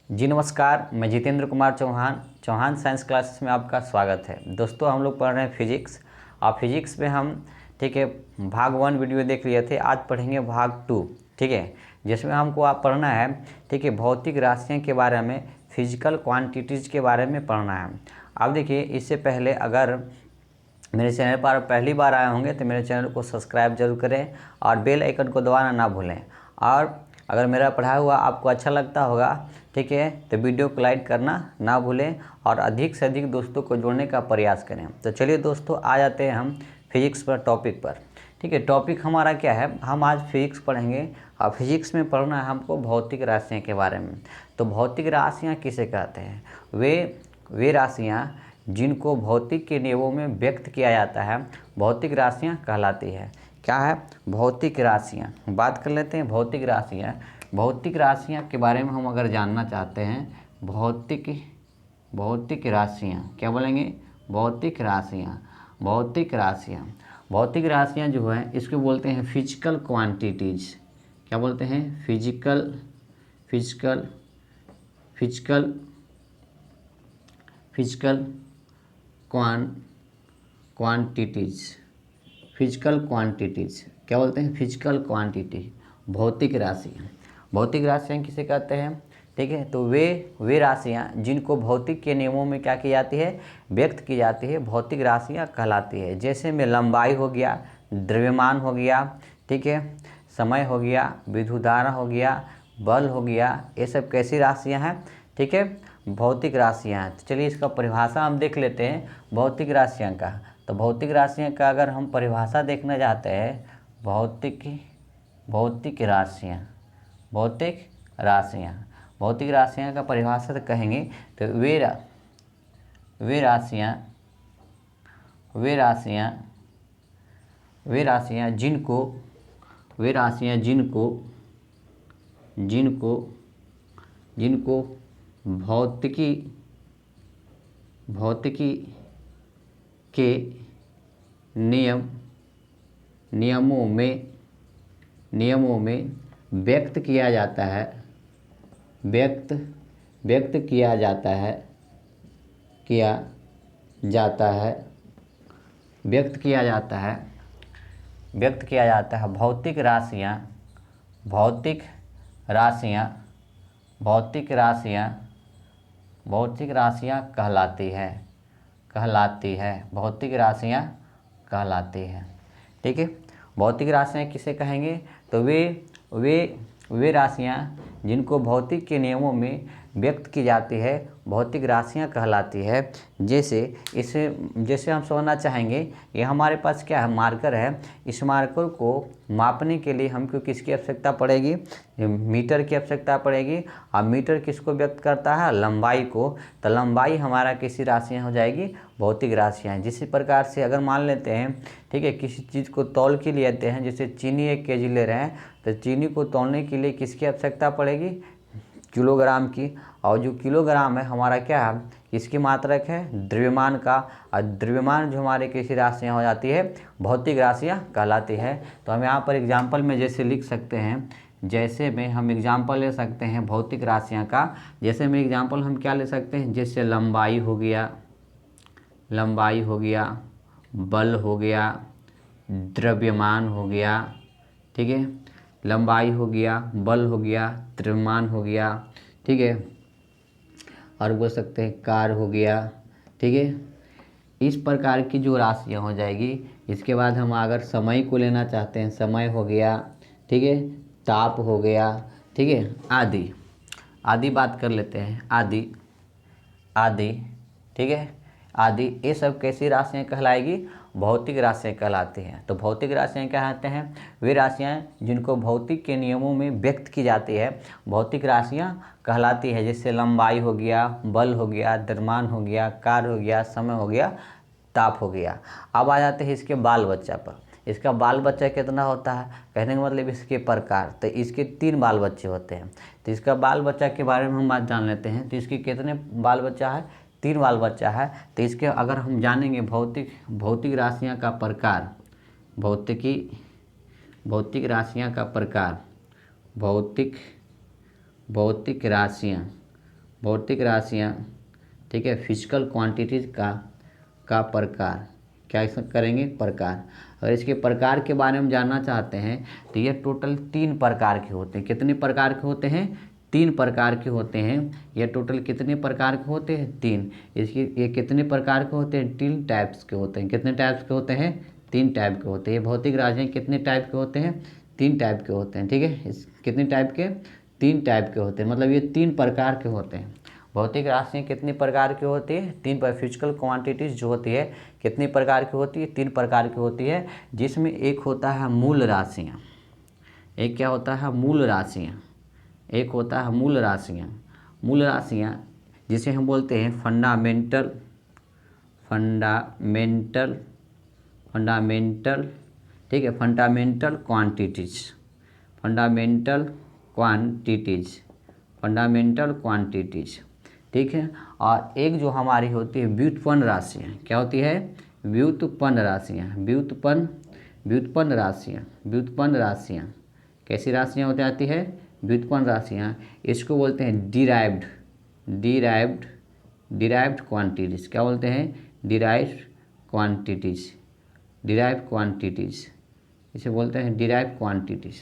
जी नमस्कार, मैं Jitendra Kumar Chauhan science classes में आपका स्वागत है। दोस्तों हम लोग पढ़ रहे हैं फिजिक्स। और फिजिक्स में हम ठीक है भाग 1 वीडियो देख लिए थे। आज पढ़ेंगे भाग 2, ठीक है, जिसमें हमको आप पढ़ना है ठीक है भौतिक राशियों के बारे में, फिजिकल क्वांटिटीज़ के बारे में पढ़ना है। अब देखिए, इससे पहले अगर मेरे चैनल पर पहली बार आए होंगे तो मेरे चैनल को सब्सक्राइब जरूर करें और बेल आइकन को दबाना ना भूलें। और अगर मेरा पढ़ाया हुआ आपको अच्छा लगता होगा ठीक है तो वीडियो को लाइक करना ना भूलें और अधिक से अधिक दोस्तों को जोड़ने का प्रयास करें। तो चलिए दोस्तों, आ जाते हैं हम फिजिक्स पर टॉपिक पर। ठीक है, टॉपिक हमारा क्या है, हम आज फिजिक्स पढ़ेंगे और फिजिक्स में पढ़ना है हमको भौतिक राशियों के बारे में। तो भौतिक राशियाँ किसे कहते हैं? वे राशियाँ जिनको भौतिक के नियमों में व्यक्त किया जाता है, भौतिक राशियाँ कहलाती है। क्या है? भौतिक राशियाँ। बात कर लेते हैं भौतिक राशियाँ। भौतिक राशियाँ के बारे में हम अगर जानना चाहते हैं, भौतिक राशियाँ क्या बोलेंगे? भौतिक राशियाँ। भौतिक राशियाँ जो है इसको बोलते हैं फिजिकल क्वांटिटीज़। क्या बोलते हैं? Physical quantities. फिजिकल क्वांटिटीज़ क्या बोलते हैं? Physical quantity. भौतिक राशियाँ किसे कहते हैं? ठीक है, तो वे राशियाँ जिनको भौतिक के नियमों में क्या की जाती है, व्यक्त की जाती है, भौतिक राशियाँ कहलाती है। जैसे में लंबाई हो गया, द्रव्यमान हो गया, ठीक है, समय हो गया, विद्युत धारा हो गया, बल हो गया, ये सब कैसी राशियाँ हैं? ठीक है, भौतिक राशियाँ हैं। तो चलिए इसका परिभाषा हम देख लेते हैं भौतिक राशियाँ का। तो भौतिक राशियाँ का अगर हम परिभाषा देखना चाहते हैं, भौतिक राशियाँ का परिभाषा तो कहेंगे तो वे राशियाँ जिनको भौतिकी के नियमों में व्यक्त किया जाता है, व्यक्त किया जाता है भौतिक राशियाँ कहलाती है। ठीक है, भौतिक राशियाँ किसे कहेंगे? तो वे राशियाँ जिनको भौतिक के नियमों में व्यक्त की जाती है, भौतिक राशियाँ कहलाती है। जैसे हम समझना चाहेंगे, ये हमारे पास क्या है, मार्कर है। इस मार्कर को मापने के लिए हमको किसकी आवश्यकता पड़ेगी? मीटर की आवश्यकता पड़ेगी। और मीटर किसको व्यक्त करता है? लंबाई को। तो लंबाई हमारा किसी राशियाँ हो जाएगी, भौतिक राशियाँ। जिस प्रकार से अगर मान लेते हैं, ठीक है, किसी चीज़ को तौल के लिए लेते हैं, जैसे चीनी 1 केजी ले रहे हैं, तो चीनी को तौलने के लिए किसकी आवश्यकता पड़ेगी? किलोग्राम की। और जो किलोग्राम है हमारा क्या है, किसकी मात्रक है? द्रव्यमान का। और द्रव्यमान जो हमारे किसी राशियाँ हो जाती है, भौतिक राशियाँ कहलाती है। तो हम यहाँ पर एग्जाम्पल में जैसे लिख सकते हैं, जैसे में हम एग्जाम्पल ले सकते हैं भौतिक राशियाँ का। जैसे में एग्जाम्पल हम क्या ले सकते हैं? जैसे लंबाई हो गया, बल हो गया, द्रव्यमान हो गया, ठीक है, लंबाई हो गया, बल हो गया, द्रव्यमान हो गया, ठीक है, और बोल सकते हैं कार हो गया। ठीक है, इस प्रकार की जो राशियाँ हो जाएगी। इसके बाद हम अगर समय को लेना चाहते हैं, समय हो गया, ठीक है, ताप हो गया, ठीक है, आदि बात कर लेते हैं, आदि, ठीक है, आदि, ये सब कैसी राशियाँ कहलाएगी? भौतिक राशियाँ कहलाती हैं। तो भौतिक राशियाँ क्या कहते हैं? वे राशियाँ जिनको भौतिक के नियमों में व्यक्त की जाती है, भौतिक राशियाँ कहलाती है। जैसे लंबाई हो गया, बल हो गया, द्रव्यमान हो गया, कार्य हो गया, समय हो गया, ताप हो गया। अब आ जाते हैं इसके बाल बच्चा पर। इसका बाल बच्चा कितना होता है? कहने का मतलब इसके प्रकार। तो इसके 3 बाल बच्चे होते हैं। तो इसका बाल बच्चा के बारे में हम बात जान लेते हैं। तो इसके कितने बाल बच्चा है? 3 बाल बच्चा है। तो इसके अगर हम जानेंगे भौतिक राशियाँ का प्रकार, भौतिक राशियाँ का प्रकार, भौतिक राशियाँ भौतिक राशियाँ, ठीक है, फिजिकल क्वांटिटीज का प्रकार, क्या करेंगे, प्रकार। अगर इसके प्रकार के बारे में जानना चाहते हैं तो ये टोटल 3 प्रकार के होते हैं। कितने प्रकार के होते हैं, 3 प्रकार के होते हैं। ये टोटल कितने प्रकार के होते हैं, 3। इसकी ये कितने प्रकार के होते हैं, 3 टाइप्स के होते हैं। कितने टाइप्स के होते हैं, 3 टाइप के होते हैं। ये भौतिक राशियाँ कितने टाइप के होते हैं, 3 टाइप के होते हैं, ठीक है। इस कितने टाइप के, 3 टाइप के होते हैं, मतलब ये 3 प्रकार के होते हैं। भौतिक राशियाँ कितनी प्रकार की होती है, 3 पर। फिजिकल क्वांटिटीज जो होती है कितनी प्रकार की होती है, 3 प्रकार की होती है, जिसमें एक होता है मूल राशियाँ, एक क्या होता है, मूल राशियाँ, एक होता है मूल राशियाँ। मूल राशियाँ जिसे हम बोलते हैं फंडामेंटल फंडामेंटल फंडामेंटल ठीक है, fundamental quantities, fundamental quantities, fundamental quantities, ठीक है। और एक जो हमारी होती है व्युत्पन्न राशियाँ, क्या होती है, व्युत्पन्न राशियाँ, व्युत्पन्न राशियाँ, व्युत्पन्न राशियाँ। कैसी राशियाँ हो जाती है, व्युत्पन्न राशियाँ। इसको बोलते हैं डिराइव्ड डिराइव्ड डिराइव्ड क्वांटिटीज। क्या बोलते हैं, डिराइव्ड क्वांटिटीज, डिराइव्ड क्वांटिटीज, इसे बोलते हैं डिराइव्ड क्वांटिटीज,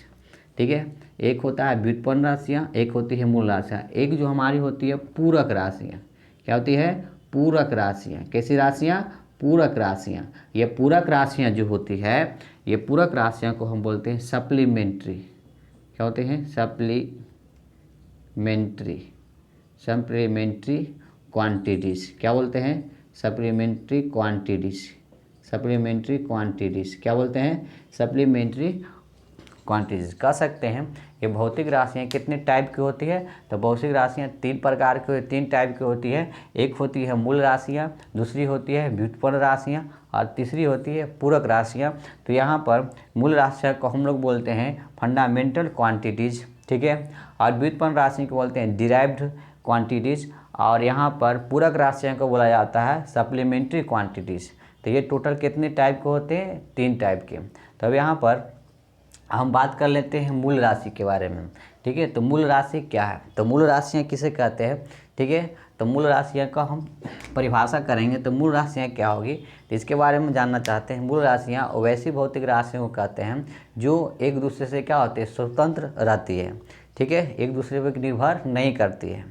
ठीक है। एक होता है व्युत्पन्न राशियाँ, एक होती है मूल राशियाँ। एक जो हमारी होती है पूरक राशियाँ, क्या होती है, पूरक राशियाँ। कैसी राशियाँ, पूरक राशियाँ। ये पूरक राशियाँ जो होती है, ये पूरक राशियाँ को हम बोलते हैं सप्लीमेंट्री। क्या होते हैं, सप्लीमेंट्री, सप्लीमेंट्री क्वांटिटीज़। क्या बोलते हैं, सप्लीमेंट्री क्वांटिटीज़, सप्लीमेंट्री क्वांटिटीज़। क्या बोलते हैं, सप्लीमेंट्री क्वांटिटीज। कह सकते हैं ये भौतिक राशियाँ कितने टाइप की होती है, तो भौतिक राशियाँ 3 प्रकार की, 3 टाइप की होती है। एक होती है मूल राशियाँ, दूसरी होती है व्युत्पन्न राशियाँ, और तीसरी होती है पूरक राशियाँ। तो यहाँ पर मूल राशियाँ को हम लोग बोलते हैं फंडामेंटल क्वांटिटीज़, ठीक है, और व्युत्पन्न राशि को बोलते हैं डिराइव्ड क्वांटिटीज़, और यहाँ पर पूरक राशियों को बोला जाता है सप्लीमेंट्री क्वांटिटीज़। तो ये टोटल कितने टाइप के होते हैं, 3 टाइप के। तो अब यहाँ पर हम बात कर लेते हैं मूल राशि के बारे में, ठीक है। तो मूल राशि क्या है, तो मूल राशियाँ किसे कहते हैं, ठीक है। तो मूल राशियाँ का हम परिभाषा करेंगे तो मूल राशियाँ क्या होगी, तो इसके बारे में जानना चाहते हैं। मूल राशियाँ वैसी भौतिक राशियों को कहते हैं जो एक दूसरे से क्या होती है, स्वतंत्र रहती है, ठीक है, एक दूसरे पर निर्भर नहीं करती है।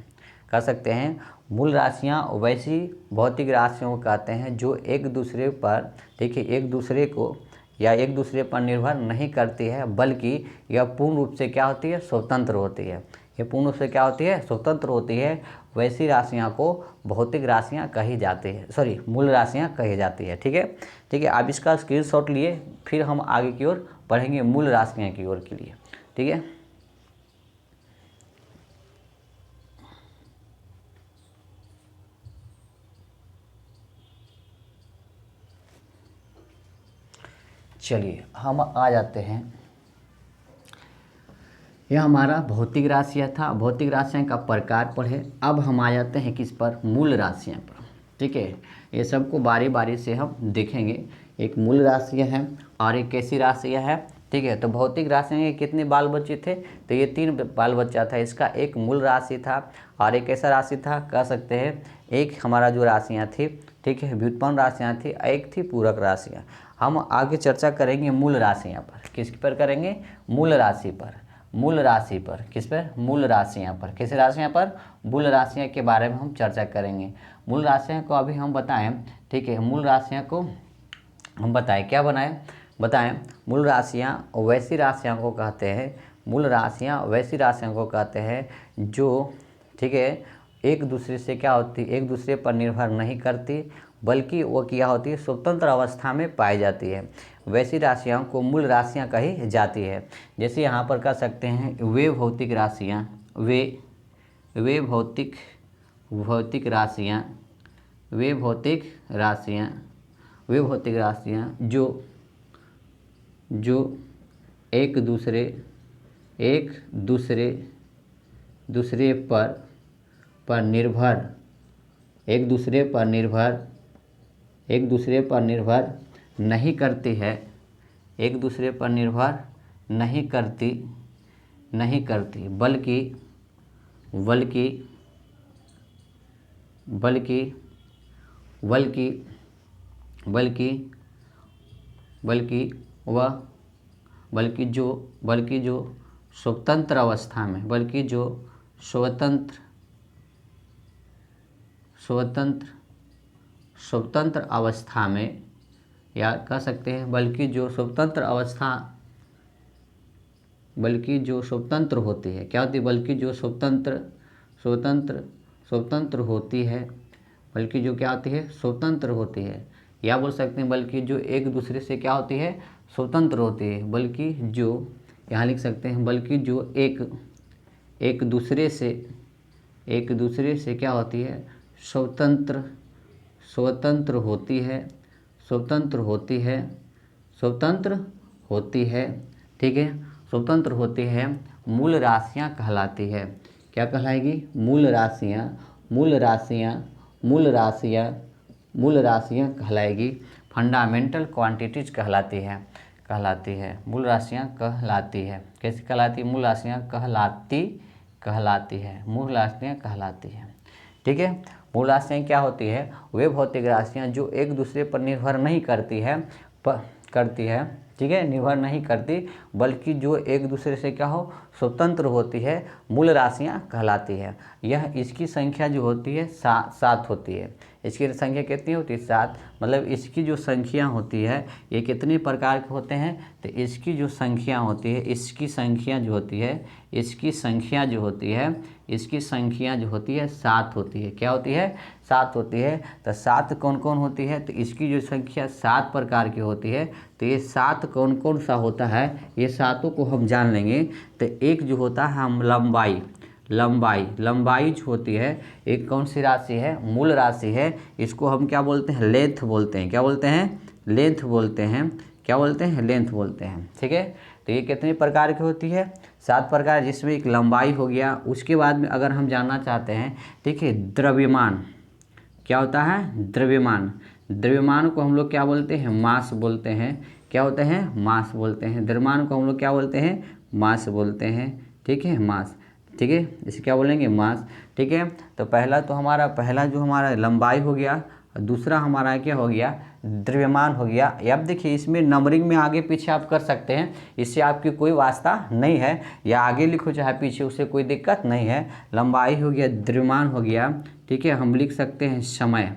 कह सकते हैं मूल राशियाँ वैसी भौतिक राशियों को कहते हैं जो एक दूसरे पर, ठीक है, एक दूसरे को या एक दूसरे पर निर्भर नहीं करती है, बल्कि यह पूर्ण रूप से क्या होती है, स्वतंत्र होती है। ये पूर्ण रूप से क्या होती है, स्वतंत्र होती है। वैसी राशियाँ को भौतिक राशियाँ कही जाती है, सॉरी, मूल राशियाँ कही जाती है, ठीक है। ठीक है, आप इसका स्क्रीनशॉट लिए फिर हम आगे की ओर बढ़ेंगे मूल राशियाँ की ओर के लिए, ठीक है। चलिए हम आ जाते हैं, यह हमारा भौतिक राशियाँ था, भौतिक राशियाँ का प्रकार पढ़े। अब हम आ जाते हैं किस पर, मूल राशियाँ पर, ठीक है। ये सबको बारी बारी से हम देखेंगे। एक मूल राशियाँ हैं और एक कैसी राशियाँ है, ठीक है। तो भौतिक राशियाँ के कितने बाल बच्चे थे, तो ये 3 बाल बच्चा था इसका। एक मूल राशि था और एक ऐसा राशि था, कह सकते हैं एक हमारा जो राशियाँ थी, ठीक है, व्युत्पन्न राशियाँ थी, एक थी पूरक राशियाँ। हम आगे चर्चा करेंगे मूल राशियाँ पर। किस पर करेंगे, मूल राशि पर, मूल राशि पर, किस पर, मूल राशियाँ पर। किस राशियाँ पर, मूल राशियाँ के बारे में हम चर्चा करेंगे। मूल राशियाँ को अभी हम बताएं, ठीक है, मूल राशियाँ को हम बताएं, क्या बताएं। मूल राशियाँ वैसी राशियों को कहते हैं, मूल राशियाँ वैसी राशियों को कहते हैं जो, ठीक है, एक दूसरे से क्या होती, एक दूसरे पर निर्भर नहीं करती, बल्कि वो क्या होती है, स्वतंत्र अवस्था में पाई जाती है। वैसी राशियों को मूल राशियाँ कही जाती है। जैसे यहाँ पर कह सकते हैं वे भौतिक राशियाँ, वे भौतिक राशियाँ, वे भौतिक राशियाँ, वे भौतिक राशियाँ जो एक दूसरे पर निर्भर, एक दूसरे पर निर्भर नहीं करती है, एक दूसरे पर निर्भर नहीं करती, बल्कि बल्कि बल्कि बल्कि बल्कि वह बल्कि जो स्वतंत्र अवस्था में स्वतंत्र स्वतंत्र स्वतंत्र अवस्था में, या कह सकते हैं बल्कि जो स्वतंत्र अवस्था, बल्कि जो स्वतंत्र होती है, क्या होती है, बल्कि जो स्वतंत्र स्वतंत्र स्वतंत्र होती है, बल्कि जो क्या होती है, स्वतंत्र होती है, या बोल सकते हैं बल्कि जो एक दूसरे से क्या होती है, स्वतंत्र होती है, बल्कि जो, यहाँ लिख सकते हैं बल्कि जो एक दूसरे से क्या होती है, स्वतंत्र स्वतंत्र होती है, स्वतंत्र होती है, स्वतंत्र होती है, ठीक है, स्वतंत्र होती है, मूल राशियाँ कहलाती है। क्या कहलाएगी, मूल राशियाँ, मूल राशियाँ, मूल राशियाँ, मूल राशियाँ कहलाएगी। फंडामेंटल क्वांटिटीज कहलाती है, मूल राशियाँ कहलाती है। कैसे कहलाती है, मूल राशियाँ कहलाती है, मूल राशियाँ कहलाती है, ठीक है। मूल राशियाँ क्या होती है, वे भौतिक राशियाँ जो एक दूसरे पर निर्भर नहीं करती है, ठीक है, निर्भर नहीं करती, बल्कि जो एक दूसरे से क्या हो, स्वतंत्र होती है, मूल राशियाँ कहलाती है। यह इसकी संख्या जो होती है 7 होती है। इसकी संख्या कितनी होती है, 7। मतलब इसकी जो संख्या होती है, ये कितने प्रकार के होते हैं, तो इसकी जो संख्या होती है, इसकी संख्या जो होती है, इसकी संख्या जो होती है, इसकी संख्या जो होती है 7 होती है। क्या होती है, 7 होती है। तो 7 कौन कौन होती है, तो इसकी जो संख्या 7 प्रकार की होती है। तो ये 7 कौन कौन सा होता है, ये 7 को हम जान लेंगे। तो एक जो होता है हम लंबाई जो होती है, एक कौन सी राशि है, मूल राशि है। इसको हम क्या बोलते हैं, लेंथ बोलते हैं। क्या बोलते हैं, लेंथ बोलते हैं। क्या बोलते हैं, लेंथ बोलते हैं, ठीक है। तो ये कितने प्रकार की होती है, 7 प्रकार, जिसमें एक लंबाई हो गया। उसके बाद में अगर हम जानना चाहते हैं, देखिए द्रव्यमान क्या होता है, द्रव्यमान को हम लोग क्या बोलते हैं, मास बोलते हैं। क्या होते हैं, मास बोलते हैं। द्रव्यमान को हम लोग क्या बोलते हैं, मास बोलते हैं, ठीक है, मास, ठीक है, इसे क्या बोलेंगे, मास, ठीक है। तो पहला जो हमारा लंबाई हो गया, दूसरा हमारा क्या हो गया, द्रव्यमान हो गया। अब देखिए इसमें नंबरिंग में आगे पीछे आप कर सकते हैं, इससे आपकी कोई वास्ता नहीं है, या आगे लिखो चाहे पीछे, उससे कोई दिक्कत नहीं है। लंबाई हो गया, द्रव्यमान हो गया, ठीक है। हम लिख सकते हैं समय।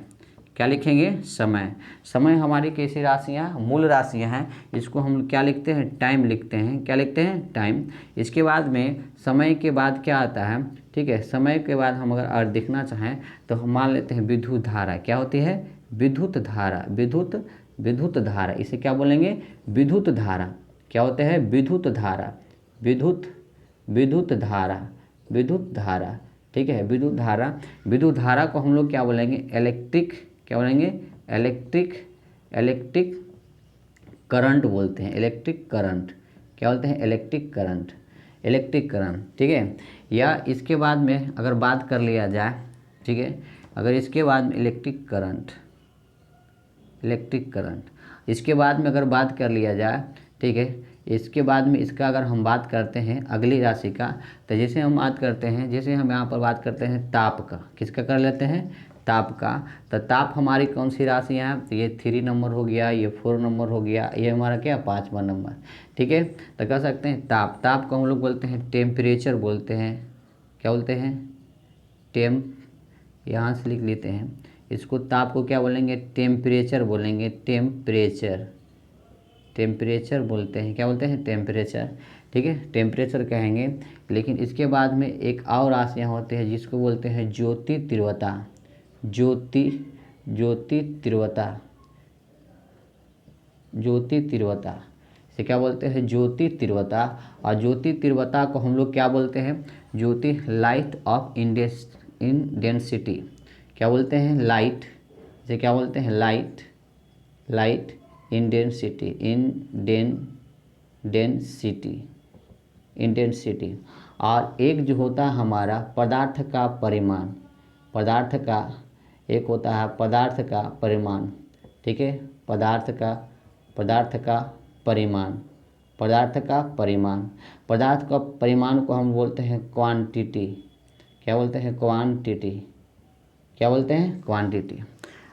क्या लिखेंगे, समय हमारी कैसी राशियाँ, मूल राशियाँ हैं। इसको हम क्या लिखते हैं, टाइम लिखते हैं। क्या लिखते हैं, टाइम। इसके बाद में समय के बाद क्या आता है, ठीक है, समय के बाद हम अगर देखना चाहें तो हम मान लेते हैं विद्युत धारा। क्या होती है, विद्युत धारा, विद्युत धारा, इसे क्या बोलेंगे, विद्युत धारा। क्या होते हैं, विद्युत धारा, विद्युत धारा, ठीक है, विद्युत धारा को हम लोग क्या बोलेंगे, इलेक्ट्रिक, क्या बोलेंगे, इलेक्ट्रिक करंट बोलते हैं, इलेक्ट्रिक करंट। क्या बोलते हैं, इलेक्ट्रिक करंट, ठीक है। या इसके बाद में अगर बात कर लिया जाए, ठीक है, अगर इसके बाद में इलेक्ट्रिक करंट, इसके बाद में अगर बात कर लिया जाए, ठीक है, इसके बाद में इसका अगर हम बात करते हैं अगली राशि का, तो जैसे हम बात करते हैं, जैसे हम यहाँ पर बात करते हैं ताप का, किसका कर लेते हैं, ताप का। तो ताप हमारी कौन सी राशि है, तो ये 3 नंबर हो गया, ये 4 नंबर हो गया, ये हमारा क्या 5वां नंबर, ठीक है। तो कह सकते हैं ताप को हम लोग बोलते हैं टेम्परेचर बोलते हैं। क्या बोलते हैं, यहाँ से लिख लेते हैं इसको, ताप को क्या बोलेंगे, टेम्परेचर बोलेंगे, टेम्परेचर बोलते हैं। क्या बोलते हैं, टेम्परेचर, ठीक है, टेम्परेचर कहेंगे। लेकिन इसके बाद में एक और राशियाँ होते हैं जिसको बोलते हैं ज्योति तीव्रता, इसे क्या बोलते हैं, ज्योति तीव्रता। और ज्योति तीव्रता को हम लोग क्या बोलते हैं, ज्योति लाइट ऑफ इंटेंसिटी। क्या बोलते हैं, लाइट, इसे क्या बोलते हैं, लाइट इंटेंसिटी। और एक जो होता है हमारा पदार्थ का परिमाण, एक होता है पदार्थ का परिमाण, ठीक है, पदार्थ का परिमाण को हम बोलते हैं क्वांटिटी। क्या बोलते हैं, क्वांटिटी। क्या बोलते हैं, क्वांटिटी।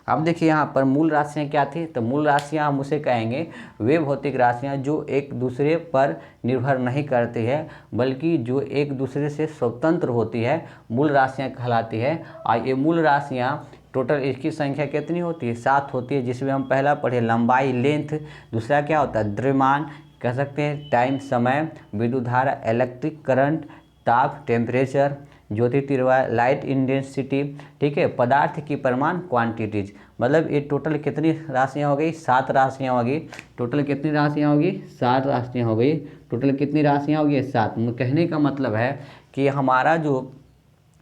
अब देखिए यहाँ पर मूल राशियाँ क्या थी, तो मूल राशियाँ हम उसे कहेंगे वे भौतिक राशियाँ जो एक दूसरे पर निर्भर नहीं करती है, बल्कि जो एक दूसरे से स्वतंत्र होती है, मूल राशियाँ कहलाती है। और ये मूल राशियाँ टोटल इसकी संख्या कितनी होती है, 7 होती है, जिसमें हम पहला पढ़े लंबाई लेंथ, दूसरा क्या होता है द्रव्यमान, कह सकते हैं टाइम समय, विद्युत धारा इलेक्ट्रिक करंट, ताप टेम्परेचर, ज्योतिर्तीव्रता लाइट इंटेंसिटी, ठीक है, पदार्थ की परिमाण क्वांटिटीज। मतलब ये टोटल कितनी राशियाँ हो गई, 7 राशियाँ हो गई। टोटल कितनी राशियाँ होगी, 7 राशियाँ हो गई। टोटल कितनी राशियाँ होगी, 7। कहने का मतलब है कि हमारा जो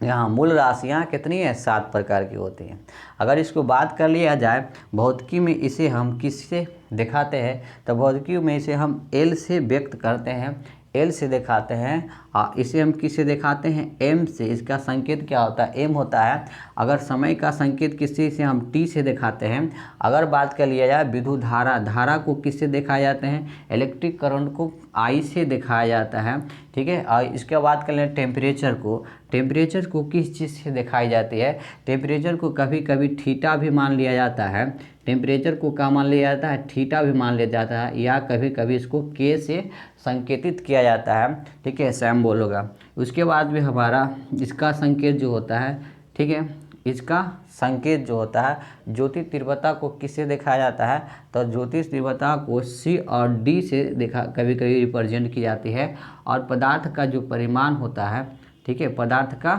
यहाँ मूल राशियाँ कितनी है, 7 प्रकार की होती हैं। अगर इसको बात कर लिया जाए भौतिकी में, इसे हम किससे दिखाते हैं, तो भौतिकी में इसे हम एल से व्यक्त करते हैं, एल से दिखाते हैं। और इसे हम किससे दिखाते हैं, एम से। इसका संकेत क्या होता है, एम होता है। अगर समय का संकेत किसी से हम टी से दिखाते हैं। अगर बात कर लिया जाए विद्युत धारा, धारा को किससे दिखाए जाते हैं, इलेक्ट्रिक करंट को आई से दिखाया जाता है, ठीक है। और इसके बाद कर लें टेम्परेचर को, टेम्परेचर को किस चीज़ से दिखाई जाती है, टेम्परेचर को कभी कभी थीटा भी मान लिया जाता है, टेम्परेचर को क्या मान लिया जाता है, थीटा भी मान लिया जाता है, या कभी कभी इसको के से संकेतित किया जाता है, ठीक है, सिंबल होगा। उसके बाद भी हमारा इसका संकेत जो होता है, ठीक है, इसका संकेत जो होता है ज्योतिष तीव्रता को किससे दिखाया जाता है, तो ज्योतिष तीव्रता को सी और डी से कभी कभी रिप्रेजेंट की जाती है। और पदार्थ का जो परिमाण होता है, ठीक है, पदार्थ का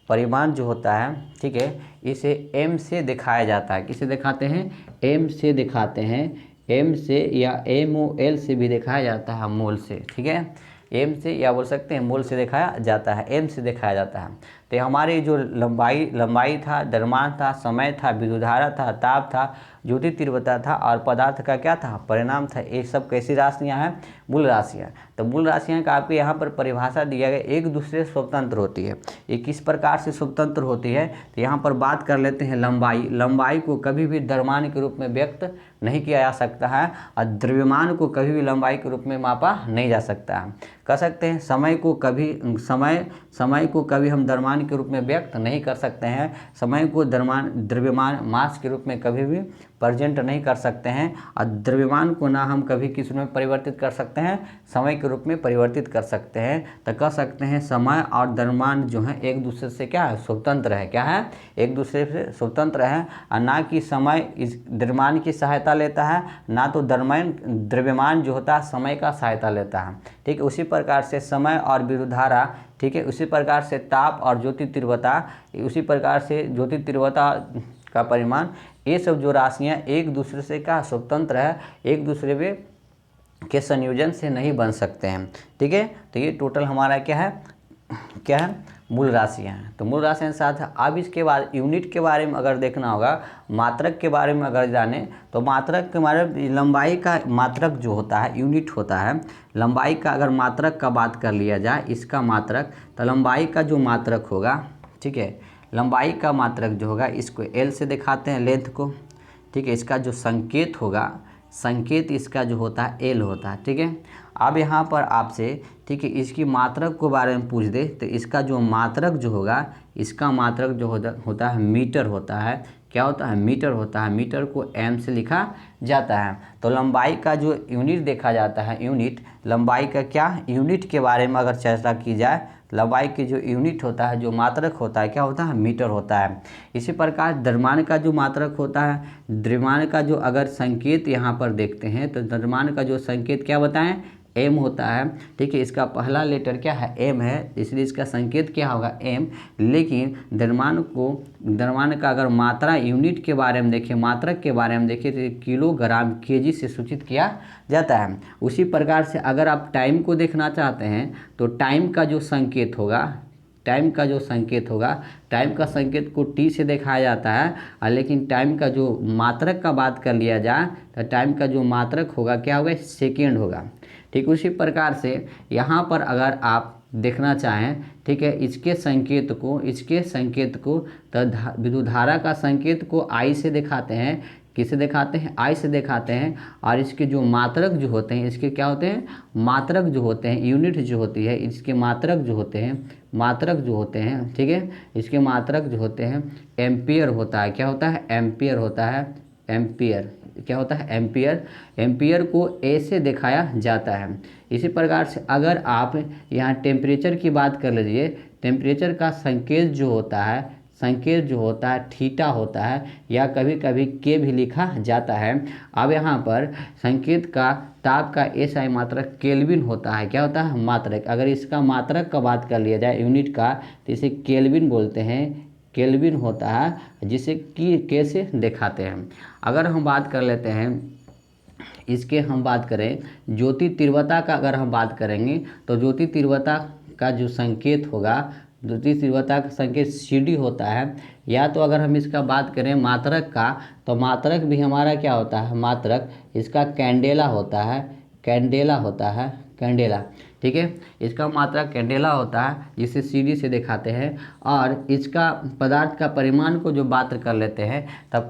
परिमाण जो होता है, ठीक है, इसे एम से दिखाया जाता है। किसे दिखाते हैं, एम से दिखाते हैं, एम से या एम ओ एल से भी दिखाया जाता है, मोल से, ठीक है, एम से या बोल सकते हैं मोल से दिखाया जाता है, एम से दिखाया जाता है। तो हमारी जो लंबाई था, द्रव्यमान था, समय था, विद्युत धारा था, ताप था, ज्योतिष तीव्रता था, और पदार्थ का क्या था, परिणाम था। ये सब कैसी राशियाँ हैं, मूल राशियाँ। तो मूल राशियाँ का आपको यहाँ पर परिभाषा दिया गया, एक दूसरे से स्वतंत्र होती है। ये किस प्रकार से स्वतंत्र होती है, तो यहाँ पर बात कर लेते हैं लंबाई। लंबाई को कभी भी द्रव्यमान के रूप में व्यक्त नहीं किया जा सकता है, और द्रव्यमान को कभी भी लंबाई के रूप में मापा नहीं जा सकता है। कह सकते हैं समय को कभी हम द्रव्यमान के रूप में व्यक्त नहीं कर सकते हैं, समय को द्रव्यमान मास के रूप में कभी भी प्रेजेंट नहीं कर सकते हैं, और द्रव्यमान को ना हम कभी किस रूप में परिवर्तित कर सकते हैं, समय के रूप में परिवर्तित कर सकते हैं। तो कह सकते हैं समय और द्रव्यमान जो है एक दूसरे से क्या है, स्वतंत्र है, क्या है, एक दूसरे से स्वतंत्र है। और ना कि समय इस द्रव्यमान की सहायता लेता है, ना तो द्रव्यमान जो होता है समय का सहायता लेता है, ठीक है। उसी प्रकार से समय और विद्युत धारा, ठीक है, उसी प्रकार से ताप और ज्योतिष तीव्रता, उसी प्रकार से ज्योतिष तीव्रता का परिमाण, ये सब जो राशियाँ एक दूसरे से क्या स्वतंत्र है, एक दूसरे के संयोजन से नहीं बन सकते हैं, ठीक है। तो ये टोटल हमारा क्या है, मूल राशियाँ हैं। तो मूल राशियाँ के साथ अब इसके बाद यूनिट के बारे में अगर देखना होगा, मात्रक के बारे में अगर जाने, तो मात्रक के बारे में लंबाई का मात्रक जो होता है यूनिट होता है। लंबाई का अगर मात्रक का बात कर लिया जाए, इसका मात्रक, तो लंबाई का जो मात्रक होगा, ठीक है, लंबाई का मात्रक जो होगा इसको एल से दिखाते हैं, लेंथ को, ठीक है। इसका जो संकेत होगा, संकेत इसका जो होता है एल होता है, ठीक है। अब यहाँ पर आपसे, ठीक है, इसकी मात्रक के बारे में पूछ दे, तो इसका जो मात्रक जो होगा, इसका मात्रक जो होता है मीटर होता है। क्या होता है, मीटर होता है। मीटर को एम से लिखा जाता है। तो लंबाई का जो यूनिट देखा जाता है, यूनिट, लंबाई का क्या यूनिट के बारे में अगर चर्चा की जाए, लंबाई की जो यूनिट होता है, जो मात्रक होता है, क्या होता है, मीटर होता है। इसी प्रकार द्रव्यमान का जो मात्रक होता है, द्रव्यमान का जो अगर संकेत यहाँ पर देखते हैं, तो द्रव्यमान का जो संकेत क्या बताएं, एम होता है, ठीक है। इसका पहला लेटर क्या है, एम है, इसलिए इसका संकेत क्या होगा, एम। लेकिन द्रव्यमान का अगर मात्रा यूनिट के बारे में देखें, मात्रक के बारे में देखें, तो किलोग्राम केजी से सूचित किया जाता है। उसी प्रकार से अगर आप टाइम को देखना चाहते हैं, तो टाइम का जो संकेत होगा, टाइम का संकेत को टी से दिखाया जाता है। लेकिन टाइम का जो मात्रक का बात कर लिया जाए, तो टाइम का जो मात्रक होगा क्या होगा, सेकेंड होगा, ठीक। उसी प्रकार से यहाँ पर अगर आप देखना चाहें, ठीक है, इसके संकेत को तो विद्युत धारा का संकेत को आई से दिखाते हैं, किससे दिखाते हैं, आई से दिखाते हैं। और इसके जो मात्रक जो होते हैं, इसके क्या होते हैं, मात्रक जो होते हैं, यूनिट जो होती है, इसके मात्रक जो होते हैं, मात्रक जो होते हैं, ठीक है, इसके मात्रक जो होते हैं एम्पियर होता है। क्या होता है, एम्पियर होता है, एम्पियर। क्या होता है, एम्पियर। एम्पियर को ए से दिखाया जाता है। इसी प्रकार से अगर आप यहाँ टेम्परेचर की बात कर लीजिए, टेम्परेचर का संकेत जो होता है, संकेत जो होता है थीटा होता है, या कभी कभी के भी लिखा जाता है। अब यहाँ पर संकेत का ताप का एसआई मात्रक केल्विन होता है। क्या होता है, मात्रक। अगर इसका मात्रक का बात कर लिया जाए यूनिट का, तो इसे केल्विन बोलते हैं, केल्विन होता है, जिसे की के से दिखाते हैं। अगर हम बात कर लेते हैं इसके, हम बात करें ज्योति तीव्रता का, अगर हम बात करेंगे तो ज्योति तीव्रता का जो संकेत होगा, ज्योति तीव्रता का संकेत CD होता है। या तो अगर हम इसका बात करें मात्रक का, तो मात्रक भी हमारा क्या होता है, मात्रक इसका कैंडेला होता है, कैंडेला होता है, कैंडेला, ठीक है। इसका मात्रक कैंडेला होता है, जिसे CD से दिखाते हैं। और इसका पदार्थ का परिमाण को जो बात कर लेते हैं, तब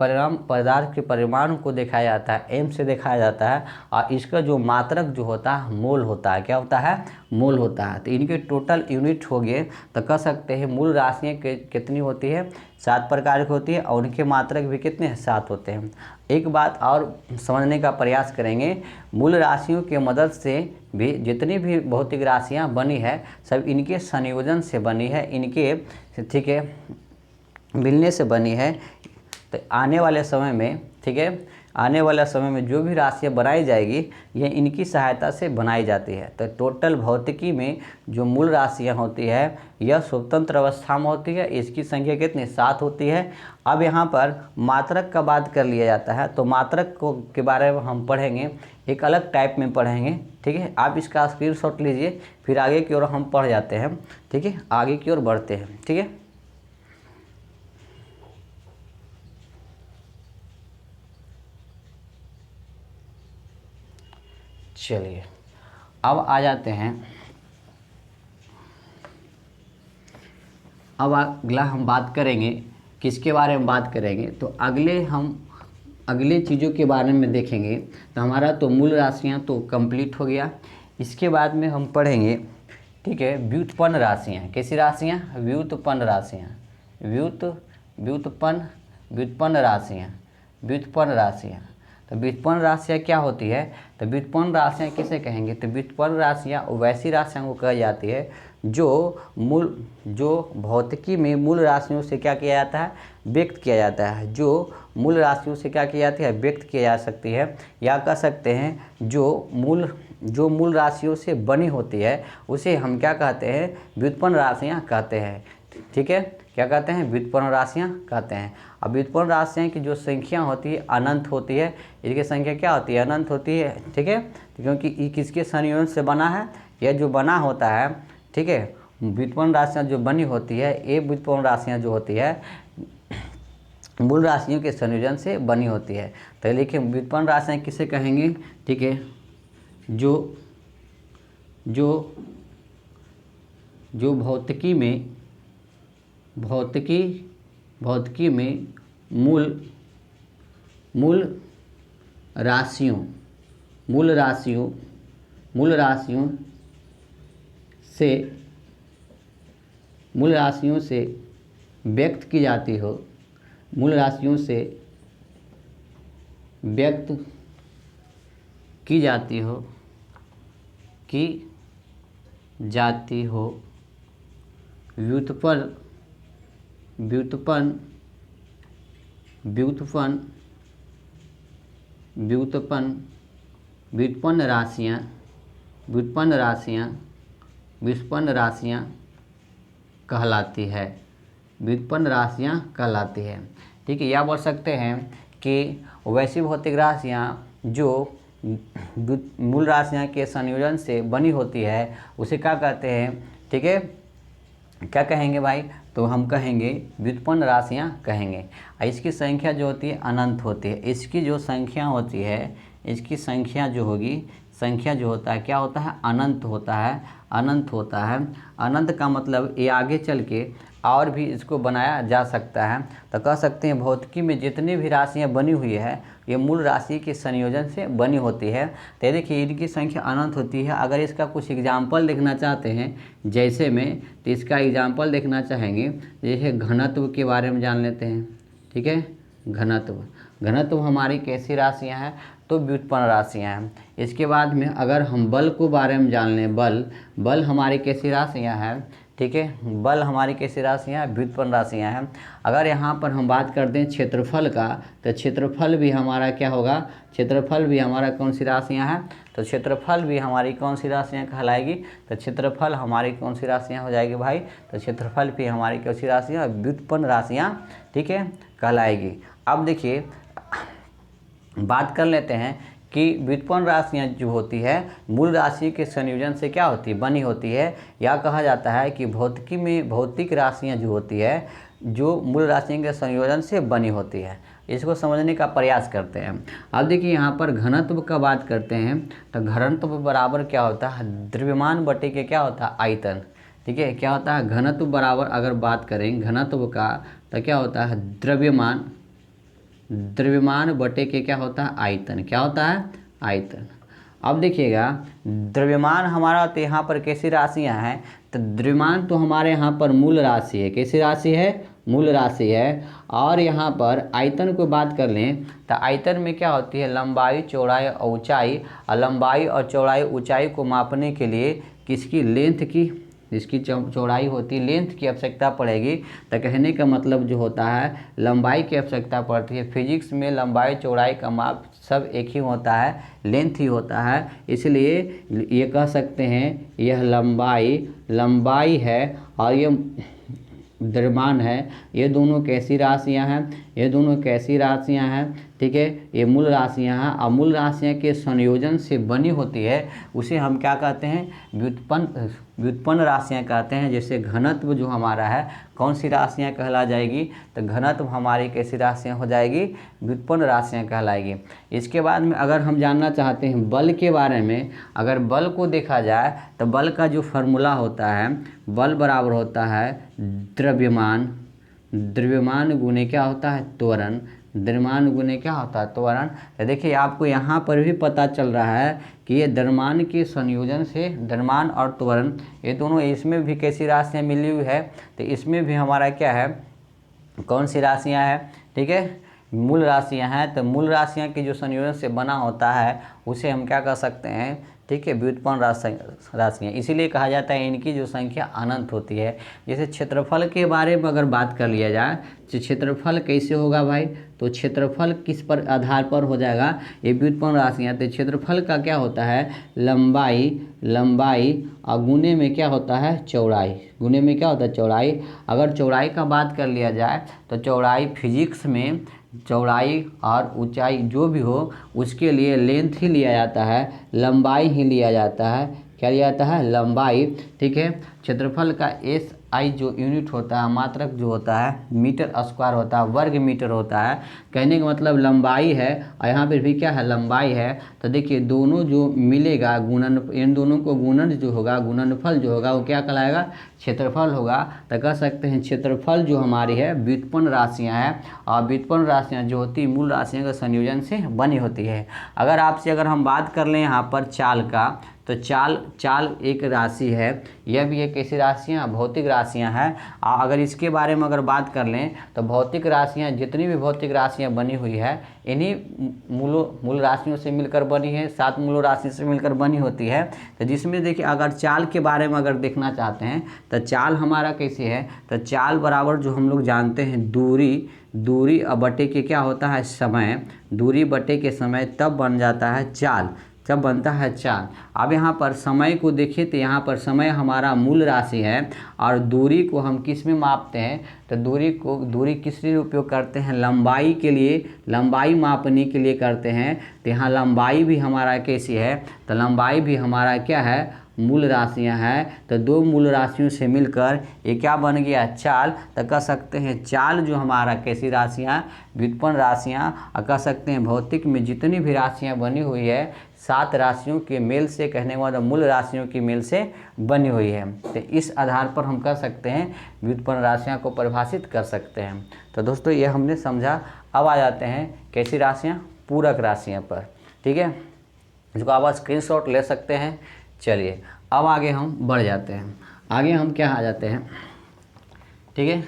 पदार्थ के परिमाण को दिखाया जाता है M से दिखाया जाता है। और इसका जो मात्रक जो होता है मोल होता है। क्या होता है, मोल होता है। तो इनके टोटल यूनिट हो गए, तो कह सकते हैं मूल राशियाँ कितनी होती है, 7 प्रकार की होती है, और उनके मात्रक भी कितने हैं, 7 होते हैं। एक बात और समझने का प्रयास करेंगे, मूल राशियों के मदद से भी जितनी भी भौतिक राशियाँ बनी है, सब इनके संयोजन से बनी है, इनके, ठीक है, मिलने से बनी है। तो आने वाले समय में, ठीक है, आने वाले समय में जो भी राशियाँ बनाई जाएगी, ये इनकी सहायता से बनाई जाती है। तो टोटल भौतिकी में जो मूल राशियाँ होती है, यह स्वतंत्र अवस्था में होती है। इसकी संख्या कितनी, 7 होती है। अब यहाँ पर मात्रक का बात कर लिया जाता है, तो मात्रक को के बारे में हम पढ़ेंगे, एक अलग टाइप में पढ़ेंगे, ठीक है। आप इसका स्क्रीनशॉट लीजिए, फिर आगे की ओर हम पढ़ जाते हैं, ठीक है, आगे की ओर बढ़ते हैं, ठीक है। चलिए अब आ जाते हैं, अब अगला हम बात करेंगे, किसके बारे में बात करेंगे, तो अगले चीज़ों के बारे में देखेंगे। तो हमारा तो मूल राशियाँ तो कंप्लीट हो गया। इसके बाद में हम पढ़ेंगे, ठीक है, व्युत्पन्न राशियाँ। कैसी राशियाँ, व्युत्पन्न राशियाँ, व्युत्पन्न राशियाँ, व्युत्पन्न राशियाँ। तो व्युत्पन्न राशियाँ क्या होती है, तो व्युत्पन्न राशियाँ किसे कहेंगे, तो व्युत्पन्न राशियाँ वैसी राशियों को कही जाती है जो भौतिकी में मूल राशियों से क्या किया जाता है, व्यक्त किया जाता है। जो मूल राशियों से क्या किया जाती है, व्यक्त किया जा सकती है। या कह सकते हैं जो मूल राशियों से बनी होती है, उसे हम क्या कहते हैं, व्युत्पन्न राशियाँ कहते हैं, ठीक है। क्या कहते हैं, व्युत्पन्न राशियाँ कहते हैं। अब व्युत्पन्न राशियाँ की जो संख्या होती है अनंत होती है। इसकी संख्या क्या होती है, अनंत होती है, ठीक है, क्योंकि ये किसके संयोजन से बना है, यह जो बना होता है, ठीक है। व्युत्पन्न राशियाँ जो बनी होती है, ये व्युत्पन्न राशियाँ जो होती है मूल राशियों के संयोजन से बनी होती है। तो लिखिए व्युत्पन्न राशियाँ किसे कहेंगे, ठीक है, जो भौतिकी में मूल राशियों से व्यक्त की जाती हो, मूल राशियों से व्यक्त की जाती हो व्युत्पन्न राशियाँ कहलाती है, व्युत्पन्न राशियाँ कहलाती है, ठीक है। या बोल सकते हैं कि वैसी भौतिक राशियाँ जो मूल राशियाँ के संयोजन से बनी होती है, उसे क्या कहते हैं, ठीक है, क्या कहेंगे भाई, तो हम कहेंगे व्युत्पन्न राशियाँ कहेंगे। इसकी संख्या जो होती है अनंत होती है। इसकी जो संख्या होती है, इसकी संख्या जो होगी संख्या जो होता है क्या होता है, अनंत होता है, अनंत होता है। अनंत का मतलब ये आगे चल के और भी इसको बनाया जा सकता है। तो कह सकते हैं भौतिकी में जितनी भी राशियाँ बनी हुई है ये मूल राशि के संयोजन से बनी होती है। तो देखिए इनकी संख्या अनंत होती है। अगर इसका कुछ एग्जाम्पल देखना चाहते हैं जैसे में, तो इसका एग्जाम्पल देखना चाहेंगे, जैसे घनत्व के बारे में जान लेते हैं। ठीक है, घनत्व, घनत्व हमारी कैसी राशियाँ हैं, तो व्युत्पन्न राशियाँ हैं। इसके बाद में अगर हम बल को बारे में जान लें, बल, बल हमारी कैसी राशियाँ हैं, ठीक है, बल हमारी कैसी राशियाँ, व्युत्पन्न राशियाँ हैं। अगर यहाँ पर हम बात करते हैं क्षेत्रफल का, तो क्षेत्रफल भी हमारा क्या होगा, क्षेत्रफल भी हमारा कौन सी राशियाँ हैं, तो क्षेत्रफल भी हमारी कौन सी राशियाँ कहलाएगी, तो क्षेत्रफल हमारी कौन सी राशियाँ हो जाएगी भाई, तो क्षेत्रफल भी हमारी कौन सी राशियाँ, व्युत्पन्न राशियाँ, ठीक है, कहलाएगी। अब देखिए बात कर लेते हैं कि व्युत्पन्न राशियाँ जो होती है मूल राशि के संयोजन से क्या होती है, बनी होती है। या कहा जाता है कि भौतिकी में भौतिक राशियाँ जो होती है जो मूल राशियों के संयोजन से बनी होती है। इसको समझने का प्रयास करते हैं। अब देखिए यहाँ पर घनत्व का बात करते हैं, तो घनत्व बराबर क्या होता है, द्रव्यमान बटे के क्या होता है, आयतन। ठीक है, क्या होता है, घनत्व बराबर अगर बात करें घनत्व का, तो क्या होता है, द्रव्यमान, द्रव्यमान बटे के क्या होता है, आयतन। क्या होता है, आयतन। अब देखिएगा द्रव्यमान हमारा तो यहाँ पर कैसी राशियाँ हैं, तो द्रव्यमान तो हमारे यहाँ पर मूल राशि है, कैसी राशि है, मूल राशि है। और यहाँ पर आयतन को बात कर लें तो आयतन में क्या होती है, लंबाई, चौड़ाई और ऊंचाई। और लंबाई और चौड़ाई ऊंचाई को मापने के लिए किसकी, लेंथ की, जिसकी चौड़ाई होती है लेंथ की आवश्यकता पड़ेगी। तो कहने का मतलब जो होता है लंबाई की आवश्यकता पड़ती है। फिजिक्स में लंबाई चौड़ाई का माप सब एक ही होता है, लेंथ ही होता है। इसलिए ये कह सकते हैं यह लंबाई है और ये द्रव्यमान है। ये दोनों कैसी राशियां हैं, ये दोनों कैसी राशियां हैं, ठीक है, ये मूल राशियां हैं। और मूल राशियां के संयोजन से बनी होती है, उसे हम क्या कहते हैं, व्युत्पन्न राशियां कहते हैं। जैसे घनत्व जो हमारा है कौन सी राशियां कहला जाएगी, तो घनत्व हमारी कैसी राशियां हो जाएगी, व्युत्पन्न राशियां कहलाएगी। इसके बाद में अगर हम जानना चाहते हैं बल के बारे में, अगर बल को देखा जाए तो बल का जो फार्मूला होता है, बल बराबर होता है द्रव्यमान, द्रव्यमान गुने क्या होता है, त्वरण, द्रव्यमान गुने क्या होता है, त्वरण। तो देखिए आपको यहाँ पर भी पता चल रहा है कि ये द्रव्यमान के संयोजन से, द्रव्यमान और त्वरण ये दोनों, इसमें भी कैसी राशियाँ मिली हुई है, तो इसमें भी हमारा क्या है, कौन सी राशियाँ हैं, ठीक है, मूल राशियाँ हैं। तो मूल राशियाँ के जो संयोजन से बना होता है उसे हम क्या कह सकते हैं, ठीक है, व्युत्पन्न राशियाँ। इसीलिए कहा जाता है इनकी जो संख्या अनंत होती है। जैसे क्षेत्रफल के बारे में अगर बात कर लिया जाए तो क्षेत्रफल कैसे होगा भाई, तो क्षेत्रफल किस पर आधार पर हो जाएगा, ये व्युत्पन्न राशियाँ। तो क्षेत्रफल का क्या होता है, लंबाई और गुने में क्या होता है, चौड़ाई, गुने में क्या होता है, चौड़ाई। अगर चौड़ाई का बात कर लिया जाए तो चौड़ाई फिजिक्स में चौड़ाई और ऊंचाई जो भी हो उसके लिए लेंथ ही लिया जाता है, लंबाई ही लिया जाता है। क्या लिया जाता है, लंबाई, ठीक है। क्षेत्रफल का SI जो यूनिट होता है, मात्रक जो होता है, मीटर स्क्वायर होता है, वर्ग मीटर होता है। कहने का मतलब लंबाई है और यहाँ पर भी क्या है, लंबाई है। तो देखिए दोनों जो मिलेगा गुणन, इन दोनों को गुणन जो होगा, गुणनफल जो होगा वो क्या कहलाएगा, क्षेत्रफल होगा। तो कह सकते हैं क्षेत्रफल जो हमारी है व्युत्पन्न राशियाँ हैं। और व्युत्पन्न राशियाँ जो होती है मूल राशियों के संयोजन से बनी होती है। अगर हम बात कर लें यहाँ पर चाल का, तो चाल एक राशि है, यह भी एक ऐसी राशियाँ, भौतिक राशियाँ हैं। अगर इसके बारे में अगर बात कर लें तो भौतिक राशियाँ, जितनी भी भौतिक राशियाँ बनी हुई है इन्हीं मूल राशियों से मिलकर बनी है, 7 मूल राशि से मिलकर बनी होती है। तो जिसमें देखिए अगर चाल के बारे में अगर देखना चाहते हैं तो चाल हमारा कैसे है, तो चाल बराबर जो हम लोग जानते हैं दूरी बटे के क्या होता है, समय, दूरी बटे के समय तब बन जाता है चाल, जब बनता है चाल। अब यहाँ पर समय को देखिए तो यहाँ पर समय हमारा मूल राशि है और दूरी को हम किस में मापते हैं, तो दूरी किस लिए उपयोग करते हैं, लंबाई के लिए, लंबाई मापने के लिए करते हैं। तो यहाँ लंबाई भी हमारा कैसी है, तो लंबाई भी हमारा क्या है, मूल राशियाँ हैं। तो दो मूल राशियों से मिलकर ये क्या बन गया, चाल। तो कह सकते हैं चाल जो हमारा कैसी राशियाँ, व्युत्पन्न राशियाँ। और कह सकते हैं भौतिक में जितनी भी राशियाँ बनी हुई है 7 राशियों के मेल से, कहने का मतलब मूल राशियों की मेल से बनी हुई है। तो इस आधार पर हम कर सकते हैं व्युत्पन्न राशियाँ को परिभाषित कर सकते हैं। तो दोस्तों ये हमने समझा। अब आ जाते हैं कैसी राशियाँ, पूरक राशियाँ पर। ठीक है, इसको आप स्क्रीनशॉट ले सकते हैं। चलिए अब आगे हम बढ़ जाते हैं। आगे हम क्या आ जाते हैं, ठीक है,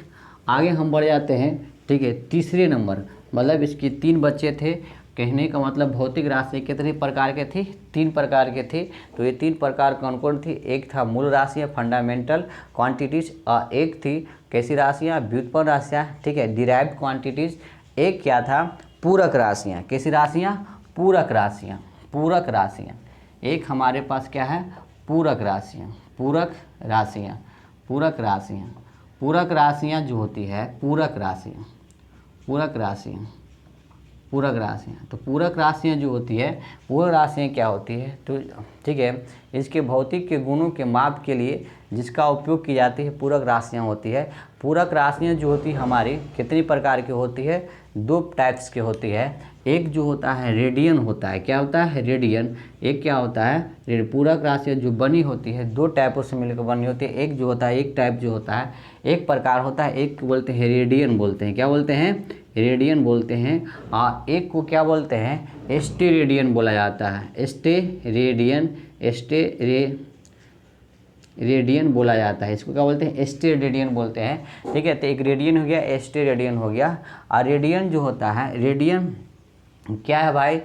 आगे हम बढ़ जाते हैं। ठीक है, तीसरे नंबर, मतलब इसके 3 बच्चे थे। कहने का मतलब भौतिक राशि कितने प्रकार के थी, 3 प्रकार के थे। तो ये 3 प्रकार कौन कौन थी, एक था मूल राशियाँ फंडामेंटल क्वांटिटीज, और एक थी कैसी राशियाँ, व्युत्पन्न राशियाँ। ठीक है, डिराइव्ड क्वांटिटीज। एक क्या था, पूरक राशियाँ। कैसी राशियाँ, पूरक राशियाँ, पूरक राशियाँ। एक हमारे पास क्या है, पूरक राशियाँ, पूरक राशियाँ, पूरक राशियाँ। पूरक राशियाँ जो होती है, पूरक राशियाँ, पूरक राशियाँ, पूरक राशियाँ। तो पूरक राशियाँ जो होती है, पूरक राशियाँ क्या होती है, तो ठीक है, इसके भौतिक के गुणों के माप के लिए जिसका उपयोग की जाती है पूरक राशियाँ होती है। पूरक राशियाँ जो होती है हमारी कितनी प्रकार की होती है, 2 टाइप्स की होती है। एक जो होता है रेडियन होता है, क्या होता है, रेडियन। एक क्या होता है, पूरक राशियाँ जो बनी होती है 2 टाइपों से मिलकर बनी होती है। एक जो होता है, एक टाइप जो होता है, एक प्रकार होता है, एक को बोलते हैं रेडियन बोलते हैं। क्या बोलते हैं, रेडियन बोलते हैं। और एक को क्या बोलते हैं, स्टेरेडियन बोला जाता है। स्टेरेडियन, रेडियन बोला जाता है। इसको क्या बोलते हैं, स्टेरेडियन बोलते हैं। ठीक है, तो एक रेडियन हो गया, स्टेरेडियन हो गया। और रेडियन जो होता है, रेडियन क्या है भाई,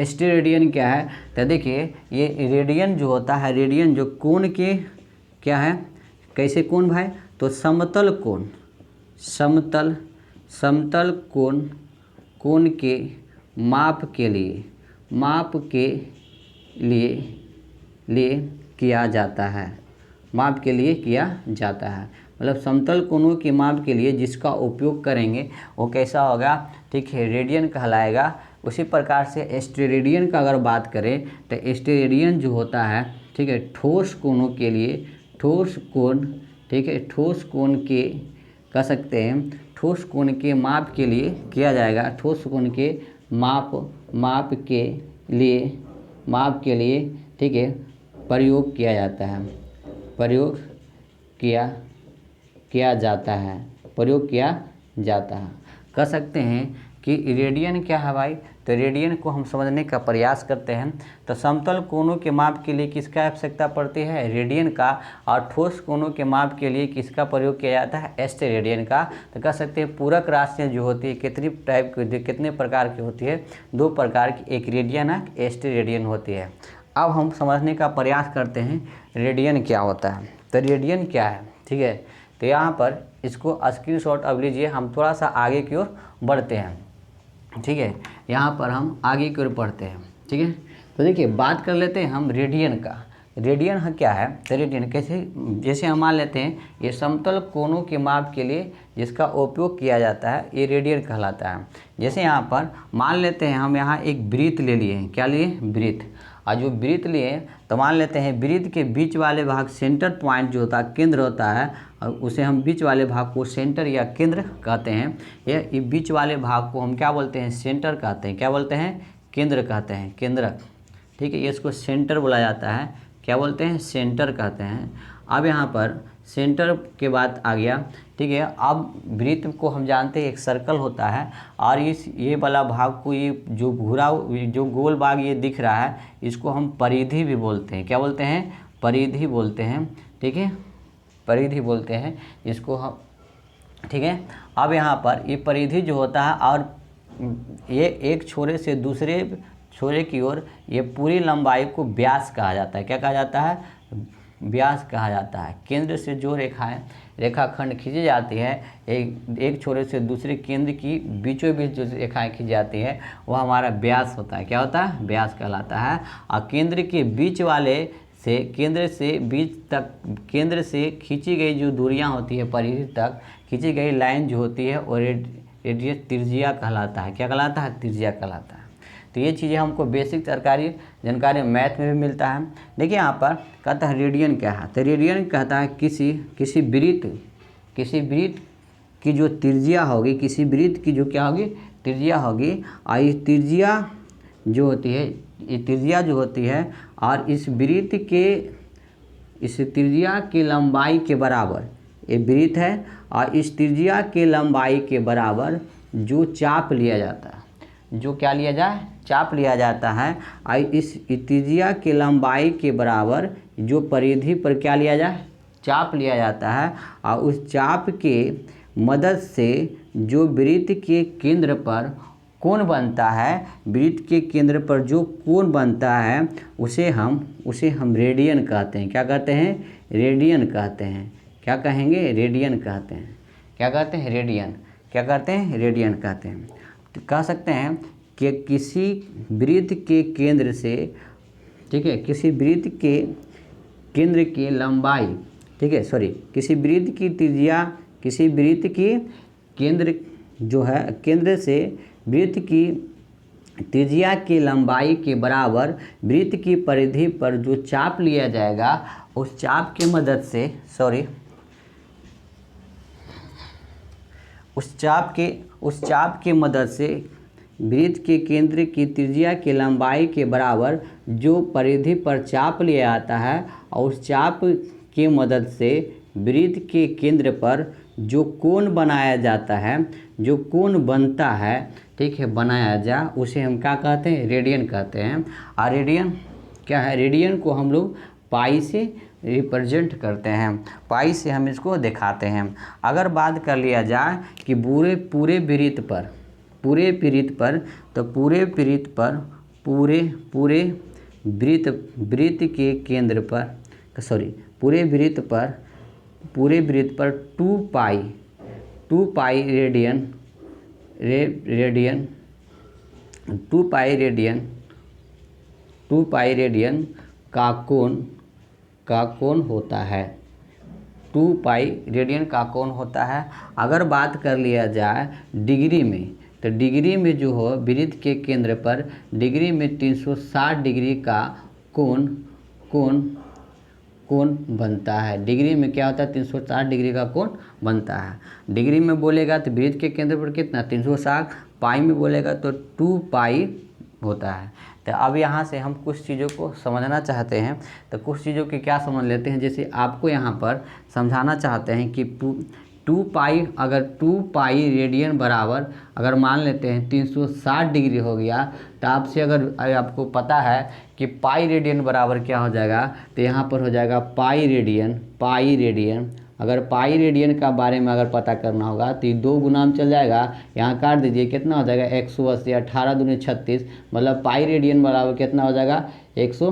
स्टेरेडियन क्या है, तो देखिए ये रेडियन जो होता है, रेडियन जो कोण के क्या है, कैसे कोण भाई, तो समतल कोण, समतल समतल कोण के माप के लिए, माप के लिए किया जाता है, माप के लिए किया जाता है। मतलब समतल कोणों के माप के लिए जिसका उपयोग करेंगे वो कैसा होगा, ठीक है, रेडियन कहलाएगा। उसी प्रकार से स्टेरेडियन का अगर बात करें तो स्टेरेडियन जो होता है, ठीक है, ठोस कोणों के लिए, ठोस कोण, ठीक है, ठोस कोण के कह सकते हैं, ठोस कोण के माप के लिए किया जाएगा। ठोस कोण के माप के लिए ठीक है, प्रयोग किया जाता है, प्रयोग किया जाता है, प्रयोग किया जाता है। कह सकते हैं कि रेडियन क्या है भाई, तो रेडियन को हम समझने का प्रयास करते हैं। तो समतल कोणों के माप के लिए किसका आवश्यकता पड़ती है, रेडियन का। और ठोस कोणों के माप के लिए किसका प्रयोग किया जाता है, स्टेरेडियन का। तो कह सकते हैं पूरक राशियाँ जो होती है कितनी टाइप की, कितने प्रकार की होती है, 2 प्रकार की, एक रेडियन है, स्टेरेडियन होती है। अब हम समझने का प्रयास करते हैं रेडियन क्या होता है। तो रेडियन क्या है, ठीक है, तो यहाँ पर इसको स्क्रीनशॉट अब लीजिए। हम थोड़ा सा आगे की ओर बढ़ते हैं। ठीक है, यहाँ पर हम आगे की ओर बढ़ते हैं। ठीक है, तो देखिए बात कर लेते हैं हम रेडियन का। रेडियन है क्या है, तो रेडियन कैसे, जैसे हम मान लेते हैं ये समतल कोणों के माप के लिए जिसका उपयोग किया जाता है ये रेडियन कहलाता है। जैसे यहाँ पर मान लेते हैं हम यहाँ एक वृत्त ले लिए हैं, क्या लिए, वृत्त। और जो वृत्त लिए तो मान लेते हैं वृत्त के बीच वाले भाग सेंटर पॉइंट जो होता है, केंद्र होता है, और उसे हम बीच वाले भाग को सेंटर या केंद्र कहते हैं। ये बीच वाले भाग को हम क्या बोलते हैं, सेंटर कहते हैं। क्या बोलते हैं, केंद्र कहते हैं, केंद्रक। ठीक है, ये इसको सेंटर बोला जाता है, क्या बोलते हैं, सेंटर कहते हैं। अब यहाँ पर सेंटर के बाद आ गया, ठीक है। अब वृत्त को हम जानते हैं एक सर्कल होता है, और ये वाला भाग को, ये जो घुरा, जो गोल भाग ये दिख रहा है, इसको हम परिधि भी बोलते हैं। क्या बोलते हैं, परिधि बोलते हैं। ठीक है, परिधि बोलते हैं इसको हम। ठीक है, अब यहाँ पर ये परिधि जो होता है, और ये एक छोरे से दूसरे छोरे की ओर ये पूरी लंबाई को व्यास कहा जाता है। क्या कहा जाता है, व्यास कहा जाता है। केंद्र से जो रेखाखंड खींची जाती है, एक छोरे से दूसरे केंद्र की बीचों बीच जो रेखाएं खींची जाती है वह हमारा व्यास होता है। क्या होता है, व्यास कहलाता है। और केंद्र के बीच वाले से, केंद्र से बीच तक, केंद्र से खींची गई जो दूरियां होती है, परिधि तक खींची गई लाइन जो होती है और रेडियस त्रिज्या कहलाता है। क्या कहलाता है, त्रिज्या कहलाता है। तो ये चीज़ें हमको बेसिक जानकारी मैथ में भी मिलता है। देखिए यहाँ पर कहता है रेडियन क्या है, तो रेडियन कहता है किसी वृत्त की जो त्रिज्या होगी, किसी वृत्त की जो क्या होगी, त्रिज्या होगी। और ये त्रिज्या जो होती है, ये त्रिज्या जो होती है और इस वृत्त के इस त्रिज्या की लंबाई के बराबर, ये वृत्त है और इस त्रिज्या के लंबाई के बराबर जो चाप लिया जाता है, जो क्या लिया जाए, चाप लिया जाता है, और इस त्रिज्या के लंबाई के बराबर जो परिधि पर क्या लिया जाए, चाप लिया जाता है, और उस चाप के मदद से जो वृत्त के केंद्र पर कोण बनता है, वृत्त के केंद्र पर जो कोण बनता है उसे हम रेडियन कहते हैं। क्या कहते हैं, रेडियन कहते हैं। क्या कहेंगे, रेडियन कहते हैं। क्या कहते हैं, रेडियन। क्या कहते हैं, रेडियन कहते हैं। तो कह सकते हैं कि किसी वृत्त के केंद्र से, ठीक है, किसी वृत्त के केंद्र की लंबाई, ठीक है, सॉरी, किसी वृत्त की त्रिज्या, किसी वृत्त की केंद्र जो है, केंद्र से वृत्त की त्रिज्या की लंबाई के बराबर वृत्त की परिधि पर जो चाप लिया जाएगा, उस चाप की मदद से, सॉरी, उस चाप के मदद से वृत्त के केंद्र की त्रिज्या की लंबाई के बराबर जो परिधि पर चाप लिया जाता है, और उस चाप की मदद से वृत्त के केंद्र पर जो कोण बनाया जाता है, जो कोण बनता है, ठीक है, बनाया जा, उसे हम क्या कहते हैं, रेडियन कहते हैं। और रेडियन क्या है, रेडियन को हम लोग पाई से रिप्रेजेंट करते हैं, पाई से हम इसको दिखाते हैं। अगर बात कर लिया जाए कि पूरे वृत्त पर, पूरे वृत्त पर, तो पूरे वृत्त पर, पूरे वृत्त के केंद्र पर, सॉरी, पूरे वृत्त पर 2 पाई रेडियन का कोण होता है। 2 पाई रेडियन का कोण होता है। अगर बात कर लिया जाए डिग्री में, तो डिग्री में जो हो, वृत्त के केंद्र पर डिग्री में 360 डिग्री का कोण बनता है। डिग्री में क्या होता है, 360 डिग्री का कोण बनता है। डिग्री में बोलेगा तो वृत्त के केंद्र पर कितना, 360, पाई में बोलेगा तो 2 पाई होता है। तो अब यहाँ से हम कुछ चीज़ों को समझना चाहते हैं, तो कुछ चीज़ों की क्या समझ लेते हैं। जैसे आपको यहाँ पर समझाना चाहते हैं कि 2 पाई, अगर 2 पाई रेडियन बराबर, अगर मान लेते हैं 360 डिग्री हो गया, तो आपसे अगर आपको पता है कि पाई रेडियन बराबर क्या हो जाएगा, तो यहाँ पर हो जाएगा पाई रेडियन। अगर पाई रेडियन का बारे में अगर पता करना होगा तो 2 गुना में चल जाएगा, यहाँ काट दीजिए, कितना हो जाएगा 180, 18 दूनी 36, मतलब पाई रेडियन बराबर कितना हो जाएगा, 100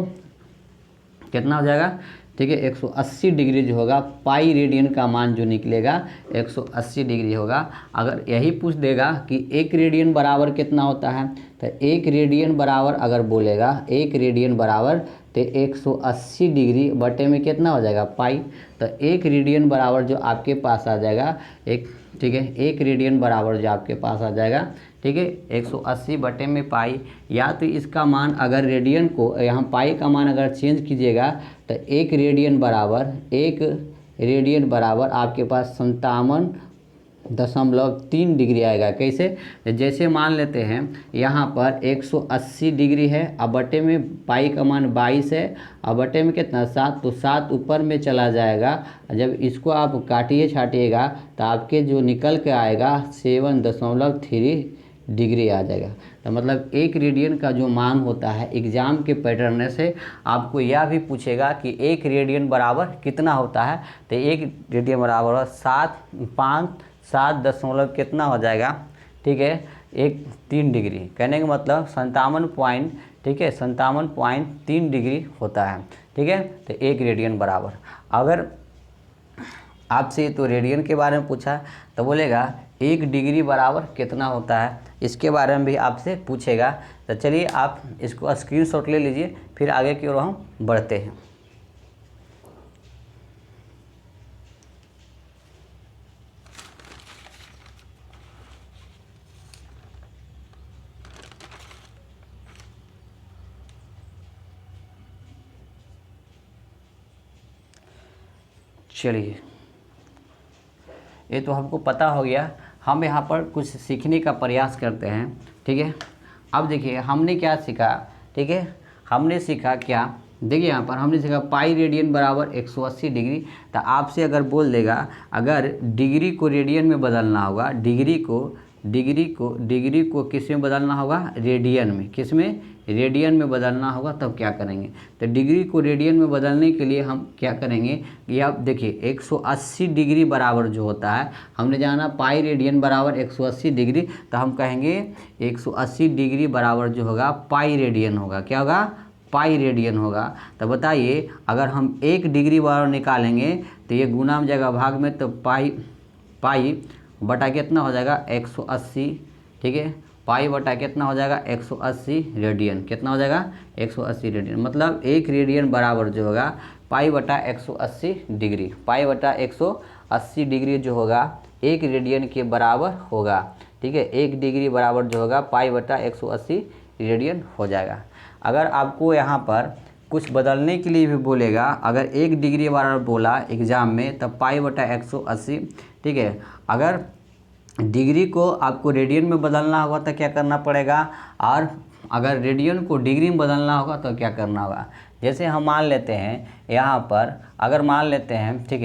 कितना हो जाएगा, ठीक है, 180 डिग्री जो होगा, पाई रेडियन का मान जो निकलेगा 180 डिग्री होगा। अगर यही पूछ देगा कि 1 रेडियन बराबर कितना होता है, तो 1 रेडियन बराबर अगर बोलेगा 1 रेडियन बराबर तो 180 डिग्री बटे में कितना हो जाएगा, पाई। तो 1 रेडियन बराबर जो आपके पास आ जाएगा, ठीक है, 1 रेडियन बराबर जो आपके पास आ जाएगा, ठीक है, 180 बटे में पाई। या तो इसका मान अगर रेडियन को, यहाँ पाई का मान अगर चेंज कीजिएगा तो 1 रेडियन बराबर आपके पास 57.3 डिग्री आएगा। कैसे, जैसे मान लेते हैं यहाँ पर 180 डिग्री है, अब बटे में पाई का मान 22 है, अब बटे में कितना 7, तो 7 ऊपर में चला जाएगा। जब इसको आप काटिए छाटिएगा तो आपके जो निकल के आएगा 7.3 डिग्री आ जाएगा। तो मतलब 1 रेडियन का जो मान होता है, एग्जाम के पैटर्न से आपको यह भी पूछेगा कि 1 रेडियन बराबर कितना होता है, तो 1 रेडियन बराबर 7 दशमलव कितना हो जाएगा, ठीक है, 3 डिग्री। कहने का मतलब 57 पॉइंट, ठीक है, 57.3 डिग्री होता है, ठीक है। तो 1 रेडियन बराबर, अगर आपसे तो रेडियन के बारे में पूछा तो बोलेगा 1 डिग्री बराबर कितना होता है, इसके बारे में भी आपसे पूछेगा। तो चलिए आप इसको स्क्रीनशॉट ले लीजिए, फिर आगे की ओर हम बढ़ते हैं। चलिए, ये तो हमको पता हो गया, हम यहाँ पर कुछ सीखने का प्रयास करते हैं, ठीक है। अब देखिए हमने क्या सीखा, ठीक है, हमने सीखा क्या, देखिए यहाँ पर हमने सीखा पाई रेडियन बराबर 180 डिग्री। तो आपसे अगर बोल देगा अगर डिग्री को रेडियन में बदलना होगा, डिग्री को किस में बदलना होगा, रेडियन में, किस में, रेडियन में बदलना होगा, तब क्या करेंगे। तो डिग्री को रेडियन में बदलने के लिए हम क्या करेंगे कि आप देखिए 180 डिग्री बराबर जो होता है, हमने जाना पाई रेडियन बराबर 180 डिग्री, तो हम कहेंगे 180 डिग्री बराबर जो होगा पाई रेडियन होगा। क्या होगा, पाई रेडियन होगा। तो बताइए अगर हम 1 डिग्री बराबर निकालेंगे तो ये गुना में जाएगा भाग में, तो पाई बटा कितना हो जाएगा 180, ठीक है, पाई बटा कितना हो जाएगा 180 रेडियन, कितना हो जाएगा 180 रेडियन, मतलब 1 रेडियन बराबर जो होगा पाई बटा 180 डिग्री, पाई बटा 180 डिग्री जो होगा 1 रेडियन के बराबर होगा, ठीक है। 1 डिग्री बराबर जो होगा पाई बटा 180 रेडियन हो जाएगा। अगर आपको यहाँ पर कुछ बदलने के लिए भी बोलेगा, अगर 1 डिग्री बराबर बोला एग्ज़ाम में, तब पाई बटा 180, ठीक है। अगर डिग्री को आपको रेडियन में बदलना होगा तो क्या करना पड़ेगा, और अगर रेडियन को डिग्री में बदलना होगा तो क्या करना होगा। जैसे हम मान लेते हैं यहाँ पर, अगर मान लेते हैं, ठीक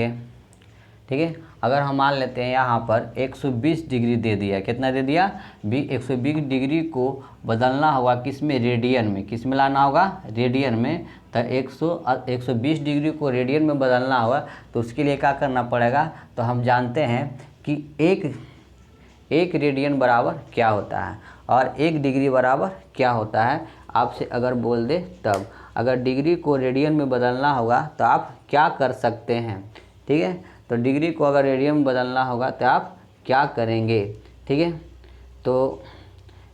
है, अगर हम मान लेते हैं यहाँ पर 120 डिग्री दे दिया, कितना दे दिया, 120 डिग्री को बदलना होगा किस में, रेडियन में, किस में लाना होगा, रेडियन में। तो 120 डिग्री को रेडियन में बदलना होगा, तो उसके लिए क्या करना पड़ेगा, तो हम जानते हैं कि एक रेडियन बराबर क्या होता है और 1 डिग्री बराबर क्या होता है। आपसे अगर बोल दे तब, अगर डिग्री को रेडियन में बदलना होगा तो आप क्या कर सकते हैं, ठीक है। तो डिग्री को अगर रेडियन में बदलना होगा तो आप क्या करेंगे, ठीक है। तो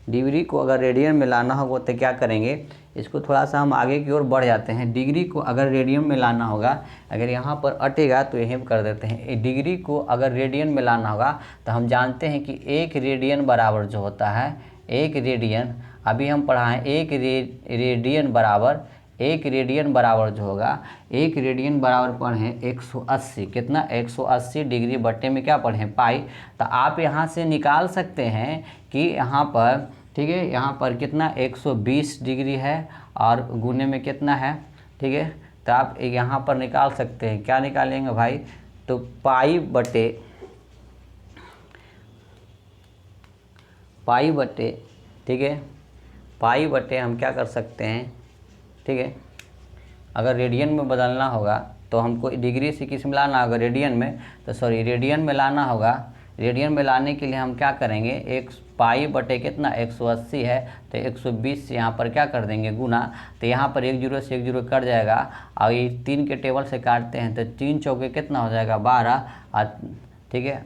डिग्री को अगर रेडियन में लाना होगा तो क्या करेंगे, इसको थोड़ा सा हम आगे की ओर बढ़ जाते हैं। डिग्री को अगर रेडियन में लाना होगा, अगर यहाँ पर अटेगा तो यहीं कर देते हैं। डिग्री को अगर रेडियन में लाना होगा तो हम जानते हैं कि 1 रेडियन बराबर जो होता है, 1 रेडियन, अभी हम पढ़ा है 1 रेडियन बराबर जो होगा, 1 रेडियन बराबर पढ़े 180, कितना 180 डिग्री बट्टे में क्या पढ़े, पाई। तो आप यहाँ से निकाल सकते हैं कि यहाँ पर, ठीक है, यहाँ पर कितना 120 डिग्री है और गुने में कितना है, ठीक है। तो आप यहाँ पर निकाल सकते हैं, क्या निकालेंगे भाई, तो पाई बटे, ठीक है, पाई बटे हम क्या कर सकते हैं, ठीक है। अगर रेडियन में बदलना होगा तो हमको डिग्री से किस में लाना होगा, रेडियन में, तो सॉरी रेडियन में लाना होगा। रेडियन में लाने के लिए हम क्या करेंगे, एक पाई बटे कितना 180 है, तो 120 से यहाँ पर क्या कर देंगे गुना, तो यहाँ पर 1 जीरो से 1 जीरो कट जाएगा, और ये 3 के टेबल से काटते हैं तो 3 चौके कितना हो जाएगा 12, ठीक है,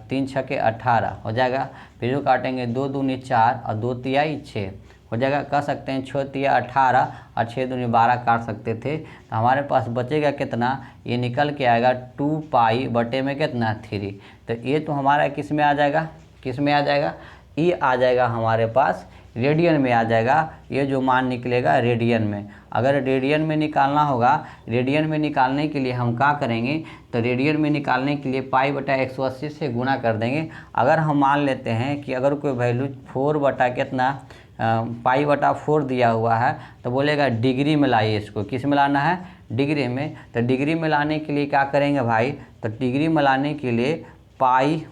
3 छके 18 हो जाएगा। फिर जो काटेंगे 2 दूनी 4 और 2 तिहाई 6 हो जाएगा। कह सकते हैं 6 तिया 18 और 6 दूनी 12 काट सकते थे, तो हमारे पास बचेगा कितना, ये निकल के आएगा 2 पाई बटे में कितना 3। तो ये तो हमारा किस में आ जाएगा, किस में आ जाएगा, ये आ जाएगा हमारे पास रेडियन में आ जाएगा। ये जो मान निकलेगा रेडियन में, अगर रेडियन में निकालना होगा, रेडियन में निकालने के लिए हम क्या करेंगे, तो रेडियन में निकालने के लिए पाई बटा 180 से गुना कर देंगे। अगर हम मान लेते हैं कि अगर कोई वैल्यू 4 बटा कितना पाई बटा 4 दिया हुआ है, तो बोलेगा डिग्री में लाइए, इसको किस में लाना है, डिग्री में। तो डिग्री में लाने के लिए क्या करेंगे भाई, तो डिग्री में लाने के लिए पाई,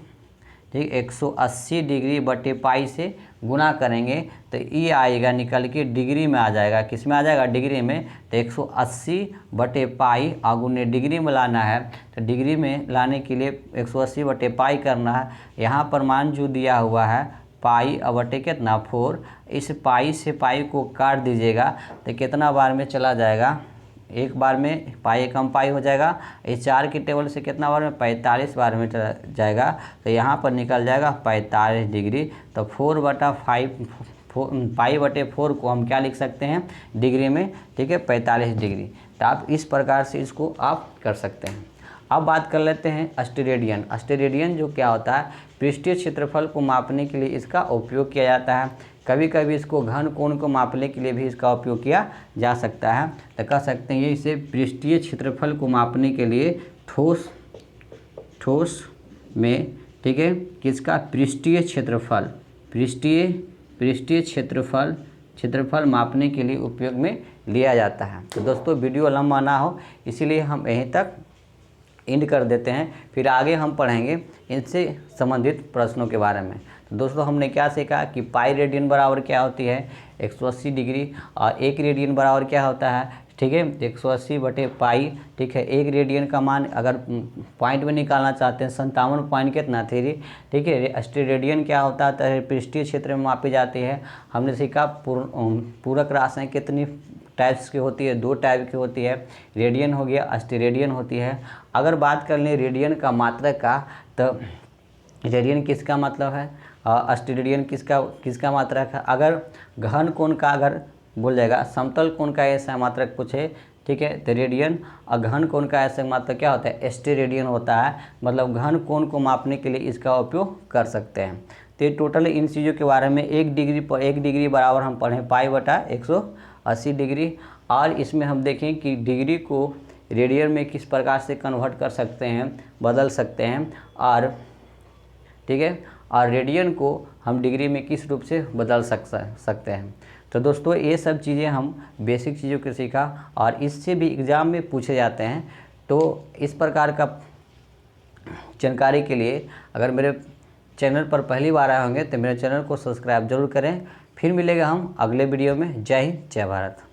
ठीक, 180 डिग्री बटे पाई से गुना करेंगे, तो ये आएगा निकल के डिग्री में आ जाएगा, किस में आ जाएगा, डिग्री में। तो 180 बटे पाई आगुने डिग्री में लाना है, तो डिग्री में लाने के लिए 180 बटे पाई करना है। यहाँ पर मान जो दिया हुआ है पाई बटे कितना 4, इस पाई से पाई को काट दीजिएगा तो कितना बार में चला जाएगा, एक बार में पाई एकम पाई हो जाएगा। इस 4 की टेबल से कितना बार में 45 बार में चला जाएगा, तो यहाँ पर निकल जाएगा 45 डिग्री। तो 4 बटा 5 पाई बटे 4 को हम क्या लिख सकते हैं, डिग्री में, ठीक है, 45 डिग्री। तो आप इस प्रकार से इसको आप कर सकते हैं। अब बात कर लेते हैं अस्टेरेडियन। अस्टेरेडियन जो क्या होता है, पृष्ठीय क्षेत्रफल को मापने के लिए इसका उपयोग किया जाता है। कभी कभी इसको घन कोण को मापने के लिए भी इसका उपयोग किया जा सकता है। तो कह सकते हैं ये इसे पृष्ठीय क्षेत्रफल को मापने के लिए ठोस में, ठीक है, किसका पृष्ठीय क्षेत्रफल मापने के लिए उपयोग में लिया जाता है। तो दोस्तों वीडियो लंबा ना हो इसीलिए हम यहीं तक एंड कर देते हैं, फिर आगे हम पढ़ेंगे इनसे संबंधित प्रश्नों के बारे में। तो दोस्तों हमने क्या सीखा कि पाई रेडियन बराबर क्या होती है 180 डिग्री, और 1 रेडियन बराबर क्या होता है, ठीक है 180 बटे पाई, ठीक है। 1 रेडियन का मान अगर पॉइंट में निकालना चाहते हैं 57 पॉइंट कितना थ्री, ठीक है। स्टेरेडियन क्या होता है, पृष्ठीय क्षेत्र में मापी जाती है। हमने सीखा पूरक राशियाँ कितनी टाइप्स की होती है, 2 टाइप की होती है, रेडियन हो गया, स्टेरेडियन होती है। अगर बात कर लें रेडियन का मात्रक का, तो रेडियन किसका मतलब है, स्टेरेडियन किसका मात्रक है। अगर घन कोण का अगर बोल जाएगा, समतल कोण का ऐसा मात्रक पूछे, ठीक है, तो रेडियन, और घन कोण का ऐसा मात्रक क्या होता है, स्टेरेडियन होता है। मतलब घन कोण को मापने के लिए इसका उपयोग कर सकते हैं। तो ये टोटल इन चीज़ों के बारे में 1 डिग्री बराबर हम पढ़ें पाई बटा 180 डिग्री। और इसमें हम देखें कि डिग्री को रेडियन में किस प्रकार से कन्वर्ट कर सकते हैं, बदल सकते हैं, और ठीक है, और रेडियन को हम डिग्री में किस रूप से बदल सकते हैं। तो दोस्तों ये सब चीज़ें हम बेसिक चीज़ों को सीखा, और इससे भी एग्ज़ाम में पूछे जाते हैं। तो इस प्रकार का जानकारी के लिए अगर मेरे चैनल पर पहली बार आए होंगे तो मेरे चैनल को सब्सक्राइब जरूर करें। फिर मिलेगा हम अगले वीडियो में। जय हिंद, जय भारत।